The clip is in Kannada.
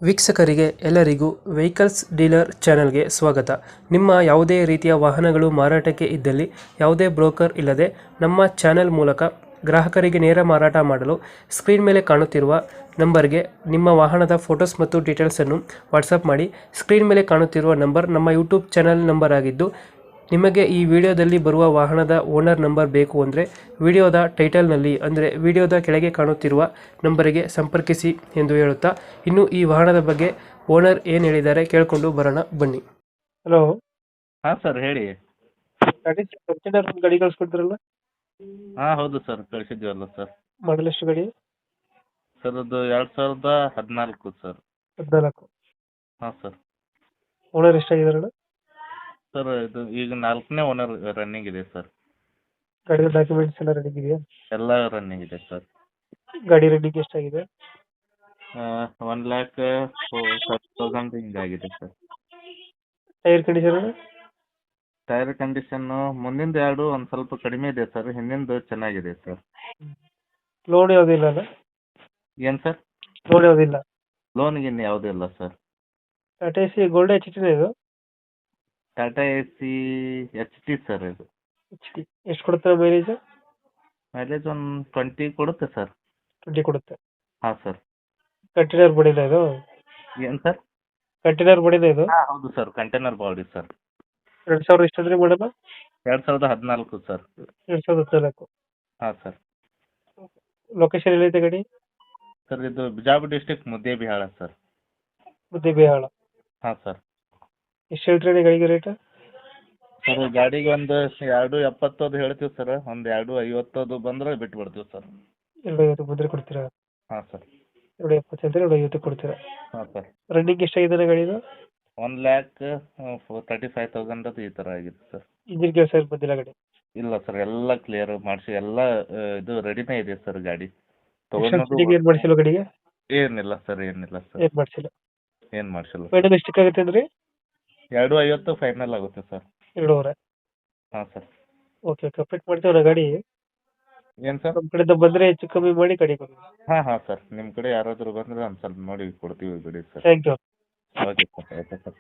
ವೀಕ್ಷಕರಿಗೆ ಎಲ್ಲರಿಗೂ ವೆಹಿಕಲ್ಸ್ ಡೀಲರ್ ಚಾನೆಲ್ಗೆ ಸ್ವಾಗತ. ನಿಮ್ಮ ಯಾವುದೇ ರೀತಿಯ ವಾಹನಗಳು ಮಾರಾಟಕ್ಕೆ ಇದ್ದಲ್ಲಿ ಯಾವುದೇ ಬ್ರೋಕರ್ ಇಲ್ಲದೆ ನಮ್ಮ ಚಾನೆಲ್ ಮೂಲಕ ಗ್ರಾಹಕರಿಗೆ ನೇರ ಮಾರಾಟ ಮಾಡಲು ಸ್ಕ್ರೀನ್ ಮೇಲೆ ಕಾಣುತ್ತಿರುವ ನಂಬರ್ಗೆ ನಿಮ್ಮ ವಾಹನದ ಫೋಟೋಸ್ ಮತ್ತು ಡೀಟೇಲ್ಸನ್ನು ವಾಟ್ಸಪ್ ಮಾಡಿ. ಸ್ಕ್ರೀನ್ ಮೇಲೆ ಕಾಣುತ್ತಿರುವ ನಂಬರ್ ನಮ್ಮ ಯೂಟ್ಯೂಬ್ ಚಾನೆಲ್ ನಂಬರ್ ಆಗಿದ್ದು, ನಿಮಗೆ ಈ ವಿಡಿಯೋದಲ್ಲಿ ಬರುವ ವಾಹನದ ಓನರ್ ನಂಬರ್ ಬೇಕು ಅಂದರೆ ವಿಡಿಯೋದ ಟೈಟಲ್ನಲ್ಲಿ ಅಂದರೆ ವಿಡಿಯೋದ ಕೆಳಗೆ ಕಾಣುತ್ತಿರುವ ನಂಬರಿಗೆ ಸಂಪರ್ಕಿಸಿ ಎಂದು ಹೇಳುತ್ತಾ, ಇನ್ನು ಈ ವಾಹನದ ಬಗ್ಗೆ ಓನರ್ ಏನು ಹೇಳಿದ್ದಾರೆ ಕೇಳಿಕೊಂಡು ಬರೋಣ ಬನ್ನಿ. ಹಲೋ, ಹಾಂ ಸರ್ ಹೇಳಿ. ಗಾಡಿ ಕಳಿಸ್ಕೊಡ್ತಾರಲ್ಲ, ಹಾಂ ಹೌದು ಸರ್ ಕಳಿಸಿದ್ವಲ್ಲ ಸರ್. ಮಾಡಲ್ ಎಷ್ಟು ಗಾಡಿ? ಸರ್ ಅದು 2014 ಸರ್. 14. ಹಾಂ ಸರ್. ಓನರ್ ಎಷ್ಟಾಗಿದಾರಲ್ಲ? ಸರ್ ಇದು ಈಗ 4ನೇ ಓನರ್ ರನ್ನಿಂಗ್ ಇದೆ ಸರ್. ಗಾಡಿಯ ಡಾಕ್ಯುಮೆಂಟ್ಸ್ ಎಲ್ಲ ರೆಡಿ ಇದೆಯಾ? ಎಲ್ಲ ರನ್ನಿಂಗ್ ಇದೆ ಸರ್. ಗಾಡಿ ರೆಡಿಗೆ ಎಷ್ಟಾಗಿದೆ? 1,40,000 ಹಿಂಗಾಗಿದೆ sir. Tyre condition? Tyre condition ಮುಂದಿಂದು 2 ಒಂದು ಸ್ವಲ್ಪ ಕಡಿಮೆ ಇದೆ ಸರ್, ಹಿಂದಿಂದು ಚೆನ್ನಾಗಿದೆ ಸರ್. ಲೋನ್ ಯಾವುದಿಲ್ಲ ಅಲ್ಲ? ಏನು ಸರ್? ಲೋನ್ ಯಾವುದಿಲ್ಲ? ಲೋನ್ಗೆ ಇನ್ನು ಯಾವುದೂ ಇಲ್ಲ sir. Tata A C gold H ಟಿನೇ ಇದು? Tata A C H T sir ಇದು. ಎಚ್ ಟಿ ಎಷ್ಟು ಕೊಡುತ್ತೆ ಮೈಲೇಜ್? ಮೈಲೇಜ್ ಒಂದು 20 ಕೊಡುತ್ತೆ ಸರ್. 20 ಕೊಡುತ್ತೆ. ಹಾಂ ಸರ್. ಕಂಟೈನರ್ ಬಡಿನ ಇದು? ಏನು ಸರ್? ಕಂಟೈನರ್ ಬಡಿನ ಇದು? ಹಾಂ ಹೌದು ಸರ್, ಕಂಟೈನರ್ ಬಾಡಿ ಸರ್. 2000 ಎಷ್ಟಂದ್ರೆ ಮಾಡಲ್ಲ? 2014 ಸರ್. 2014. ಹಾಂ ಸರ್. ಲೊಕೇಶನ್ ಎಲ್ಲೈತೆ ಗಾಡಿ? ಸರ್ ಇದು ಬಿಜಾಪುರ ಡಿಸ್ಟಿಕ್ ಮುದ್ದೇಬಿಹಾಳ ಸರ್. ಮುದ್ದೇಬಿಹಾಳ. ಹಾಂ ಸರ್. ಎಷ್ಟು ಹೇಳ್ತೀರಿ ಗಾಡಿಗೆ ರೇಟ್? ಸರ್ ಗಾಡಿಗೆ ಒಂದು 2,70 ಹೇಳ್ತೀವಿ ಸರ್, ಒಂದು 2,50 ಬಂದ್ರೆ ಬಿಟ್ಟು ಬಿಡ್ತೀವಿ ಸರ್. 250 ಬಂದರೆ ಕೊಡ್ತೀರಾ? ಹಾಂ ಸರ್. 270 ಅಂದ್ರೆ 250 ಕೊಡ್ತೀರಾ? ಹಾಂ ಸರ್. ರನ್ನಿಂಗ್ ಎಷ್ಟಾಗಿದೆ ಗಾಡಿದು? 1,35,000 ಅದು ಈ ಥರ ಆಗಿದೆ ಸರ್. ಇಂಜಿನ್ ಕೆಲಸ ಏನು ಬಂದಿಲ್ಲ ಗಾಡಿ? ಇಲ್ಲ ಸರ್, ಎಲ್ಲ ಕ್ಲಿಯರ್ ಮಾಡಿಸಿ ಎಲ್ಲ ಇದು ರೆಡಿನೇ ಇದೆ ಸರ್ ಗಾಡಿ. ಏನು ಮಾಡಿಸಿಲ್ಲ ಗಾಡಿಗೆ? ಏನಿಲ್ಲ ಸರ್, ಏನಿಲ್ಲ ಸರ್, ಏನು ಮಾಡಿಸಿಲ್ಲ. ಏನು ಮಾಡಿಸಿಲ್ಲ. ಫೈನಲ್ ಎಷ್ಟಕ್ಕಾಗುತ್ತೆ ಅಂದ್ರೆ? 2,50 ಫೈನಲ್ ಆಗುತ್ತೆ ಸರ್. 2.5. ಹಾಂ ಸರ್. ಓಕೆ, ಕಂಪ್ಲೀಟ್ ಮಾಡ್ತೀವಿ ನಾ ಗಾಡಿ. ಏನು ಸರ್? ನಮ್ಮ ಕಡೆಯಿಂದ ಬಂದರೆ ಹೆಚ್ಚು ಕಮ್ಮಿ ಮಾಡಿ ಗಾಡಿ ಕೊಡಿ. ಹಾಂ ಹಾಂ ಸರ್, ನಿಮ್ಮ ಕಡೆ ಯಾರಾದರೂ ಬಂದರೆ ಒಂದು ಸ್ವಲ್ಪ ನೋಡಿ ಕೊಡ್ತೀವಿ ಗಾಡಿ sir. Thank you. Okay sir, okay sir.